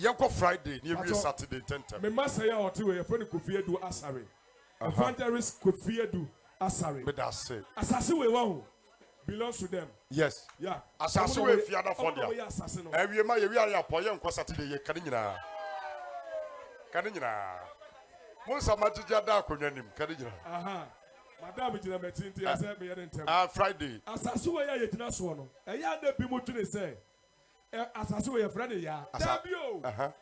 Yanko Friday, near Saturday, 10th. Me must say, or two, a friend could fear do Asari. Evangelist could fear do Asari. But that's it. Assassin will belongs to them. Yes. Yeah. Assassin will fear the fund. Every man, you are a poem for Saturday, Canina. Canina. Once a match, Jada Kunanim, Canina. Aha. Madame Jinametin, I said, me and Friday. Assassin, I had not sworn. A young people to say. Assassin, your friend, yeah. Dabio.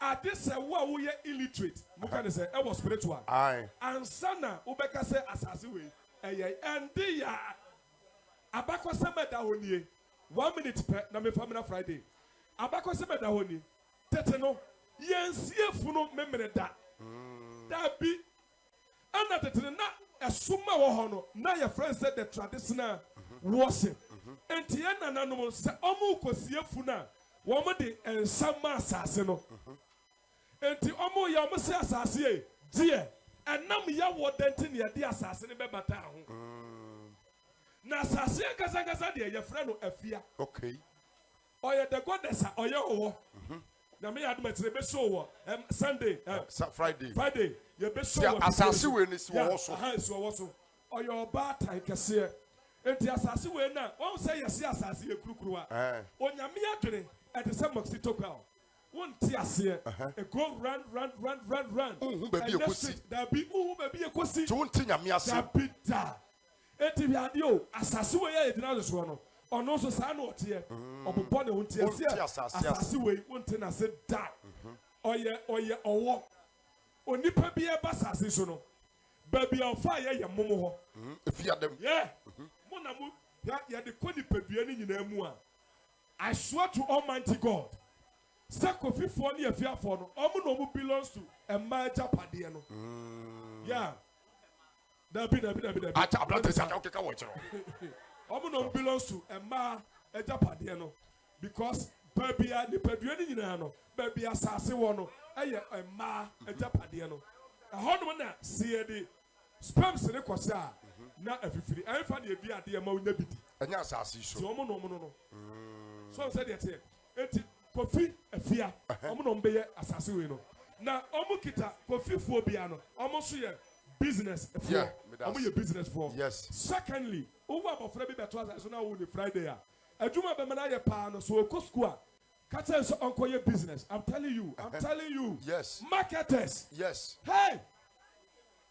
At this, what we are illiterate. Mukane say, I was spiritual. Aye. And Sana, Ubeka say, Assassin, and the Abako Sameda Honi. 1 minute per Name Famina Friday. Abako Sameda Honi. Teteno. Yes, Funo memory that. That be. And that it is not a summa hono. Now your friend said the traditional worship. And Tiana Nano said, Omo Kosiefuna. Womadi and Sama Sassino. And the Omo Yamasa Sassie, dear. And now me ya what dentin ya dear assassin bebata. Na Sassie Kazagaza, your friend of Efia. Okay. Or ya the goddess or your. Now me admit the best show Sunday, Friday. Your best show. Assassin when it's also. Or your bar time can see. And the assassin will now. One say yes, assassin a crukua. On your mere at the same Moxitoka. One tears here. A go run. Baby, a pussy. That be baby a pussy. Don't think I'm your sapita. Etiadio, assassin way at another one. Or no, so I know here. Or Bonnie won't tear assassin way, won't tell us that. Or walk. Or nipper be a bassassin. Baby on fire, your momo. If you had them, yeah. Monamu, ya the Connie Pebiani in Emua. I swear to Almighty God. Sakofi for near fear for no belongs to a major padiano. Yeah. That be. Omuno belongs to a ma a japadiano. Because baby the Pebiani in ano, baby assassin one, a ma a japadiano. A honor see the spams in the cosa. Not every free. I find the idea more nebiti. And yes, I see so. No. So said it. It's coffee a fear. Omuno be assassin. Now, Omukita, coffee for piano. Almost here. Business for your business for. Yes. Secondly, over about Freddy Betwas, so now on the Friday. I do my Bemanaya pan, so a Cosqua. Catches uncle your business. I'm telling you. Yes. Marketers. Yes. Hey!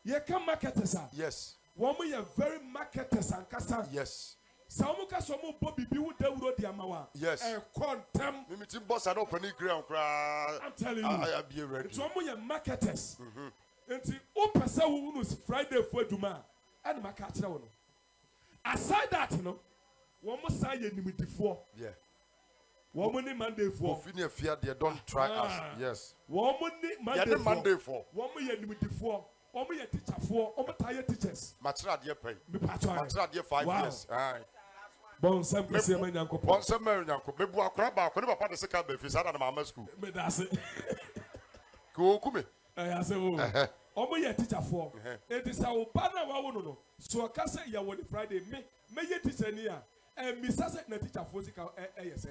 You can marketers. Yes. One way are very marketers and cassa. Yes. Samuka Somo Bobby be with the road Yamawa. Yes. And quantum. Limited boss and open ground. I'm telling you. I be ready. It's one way marketers. Until Opasa who was Friday for Duma and Macatra. Aside that, you know, one more side you need before. Yeah. One Monday for. Finish fear, they don't try us. Yes. One Monday for. One more you need before. One more teacher for. One more tired teachers. Matra dear pay. Matra dear 5 years. Aye. Bon, some person, Yanko. Bon, some Yanko. Maybe a crab, I couldn't have the second if out of my school. But that's it. Go, come. I say, oh, my teacher for it is our partner. So I can say, you want Friday, may you teacher near and Miss Sasset, the teacher for the ASA.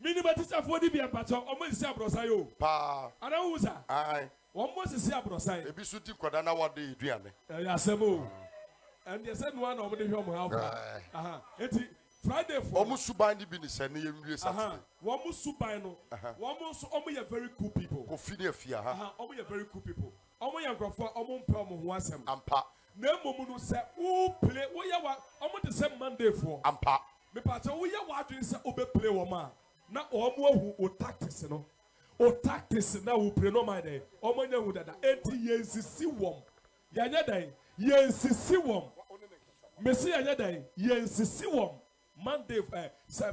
Minimum teacher for the beer patch, almost say Brosayo. Pa, and I was I almost say Brosai. If you should think what they do, and the same one over the home. It's Friday for almost to bind the business and you one most subino, one most only a very cool people. Only a very cool people. Only a graph for Omon Pelmo was him. Ampa. No Momu said, oh, play what you want. Almost the same Monday for Ampa. Me pato, we are watching say, Obe play woman. Not all more who tactics, no. Or tactics now who play no my day. Omon who that 80 years see one. Yanya yes, see one. Messia Yaday, yes, see one. Monday,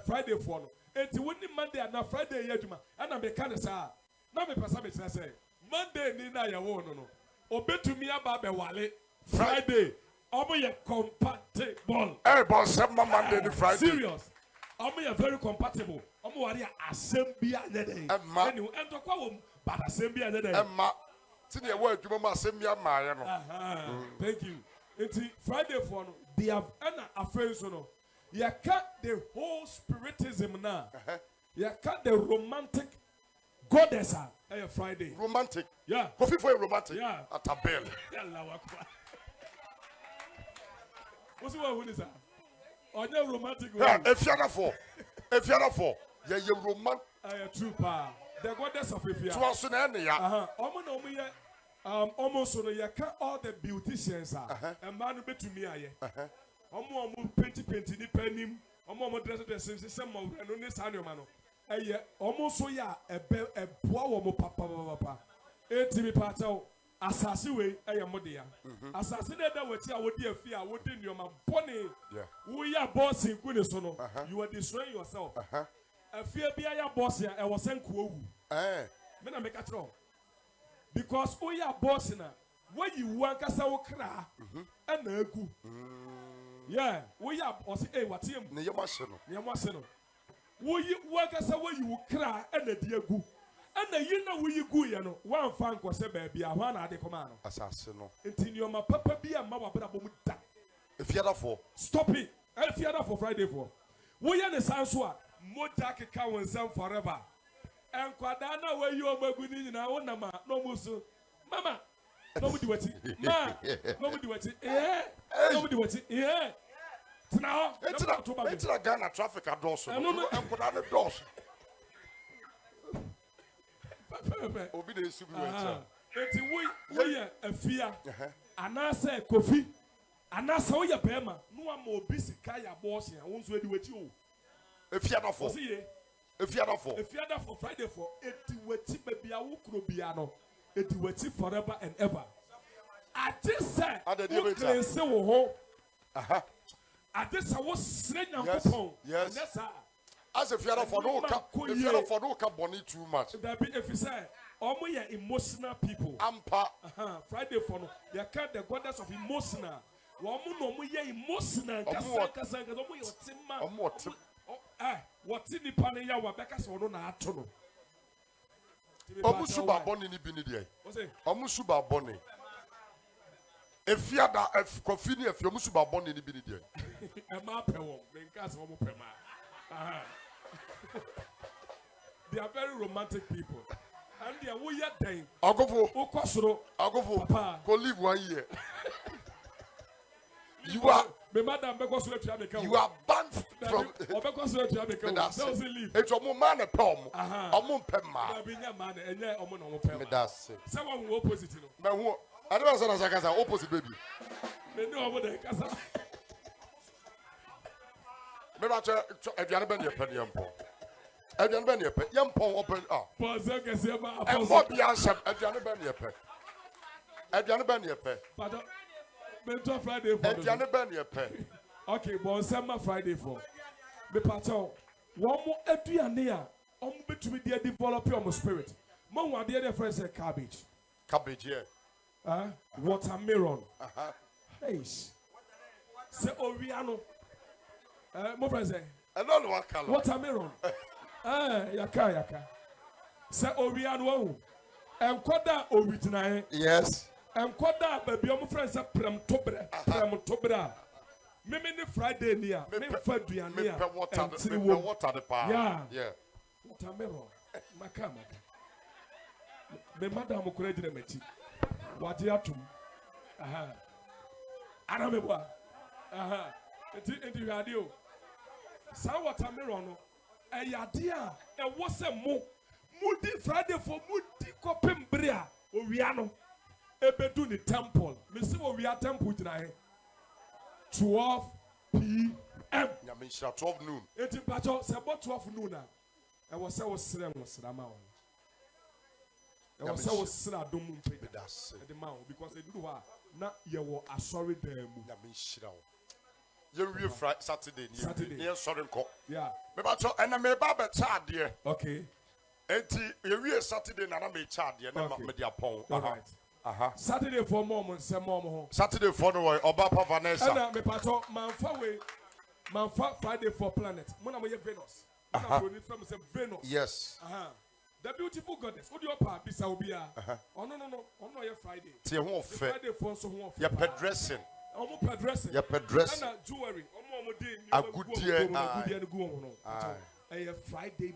Friday for no. It's only Monday and not Friday yet, and I'm a kind of sa. Now me pass I say Monday Nina ya wono no. Obe to me about be wale. Friday, omo ye compatible. Eh, but some Monday the Friday. Serious. Omo ye very compatible. Omo wari assembly anede. Anyway, ento kwa wo but assembly anede. Emma. Ti ne wo adwuma assembly amaye no. Thank you. It's Friday for no. They have a friend so no. You cut the whole spiritism now. You cut the romantic Goddess, Friday. Romantic. Yeah. Coffee for a romantic. Yeah. At a bell. What's the one is that? On your romantic. Yeah, if you're not for. Yeah, you're romantic. True pa. The goddess of Ifia. Almost on all the beauticians are. A man bet to me. Painty ni penim. Dress the same and on this annual man. Almost so ya a boa papa. ATV pato. Assassin way, modia. Assassinated with your dear fear, wouldn't your man pony? We are bossing goodness. You are destroying yourself. A fear be a boss here, I was sent quo. Men I make a throw. Because we are bossing when you want us our cra and a good. Yeah, we are bossing a what him near Marcelo. Will you work us away you cry and a dear goo? And you know where you go, you know, one fan was a baby, a one at the command. Assassin. Until your papa be a mama, but if you're for stop it, if you're for Friday for. We are the Sansua, Motaki cow and Sam forever. And Quadana, where you are good in our own number, no musu. Mama, nobody wet it. Ma, nobody wet it. Yeah, nobody wet it. Yeah. Now, it's a gun at traffic at Dawson. I don't know, I'm put out the doors. Obedience. We a fear, and I say coffee, and I saw your bema. No more busy kaya boss here. I won't ready with you. If you're not for, Friday for, it will tip baby. I will be ano. It will tip forever and ever. I just said, I didn't say, oh, I just was saying, yes, that's how. As if you're not for no bonnie too much. If you say, we are emotional people. Friday for no, you can't the goddess of emotional. We are emotional. What's in the panel? Rebecca so no atono. Omusuba bonnie ni binidia. Omusuba bonnie. If you are that, if coffee, if you musuba bonnie ni binidia. A map, because they are very romantic people. And they are weird thing. I'll go for go live 1 year. You are banned from it's a man a pom. That's it. Someone who opposite. I don't know as I opposite baby. They know over there. Maybe if you been your penny yampo. If you been your penny yampo open up. And what be answered if you been your penny? If you been your penny. But Friday for. If you been your penny. Okay, but summer Friday for. Me pato. One more eduania. Between the develop your spirit. Mom, what the other friends say cabbage. Cabbage, yeah. Watermelon. Hey. Say Oriano. My friend say, I don't know what color. Watermelon. Yaka. Say Oriano. And Koda original. Yes. And Koda, baby, my friend say Pram Tobra. Maybe Friday near. Maybe Friday near. Water the power. Yeah. Watermelon. Makama. The madam who created a meti. What you have to? Anameba. Into radio. Sa watermelon. A yadia. And what's a Moody Friday for Moody Copembria. Oriano. Ebeduni temple. Miss we are temple tonight. 12 p.m. Yamisha 12 noon. 18 battle. Say about 12 noon. I was so slim was Rama. I was so slim. Don't move the mouth because they do not you were a sorry them. Yamisha. You Friday, Saturday. Near Southern Court. Yeah. And I may barber child, dear. Okay. You Saturday, and I may child, dear. Never media pong. All right. Saturday for moment, some more. Saturday for the way, Obapa Vanessa. And me pato, Manfa Friday for planet. Mona we Venus. From Venus. Yes. The beautiful goddess. What do you pa Bisawbia? Oh no, your Friday. Friday for so one. You're dressing. Almost dressing. You're dressing. Jewelry. A good year. A Friday.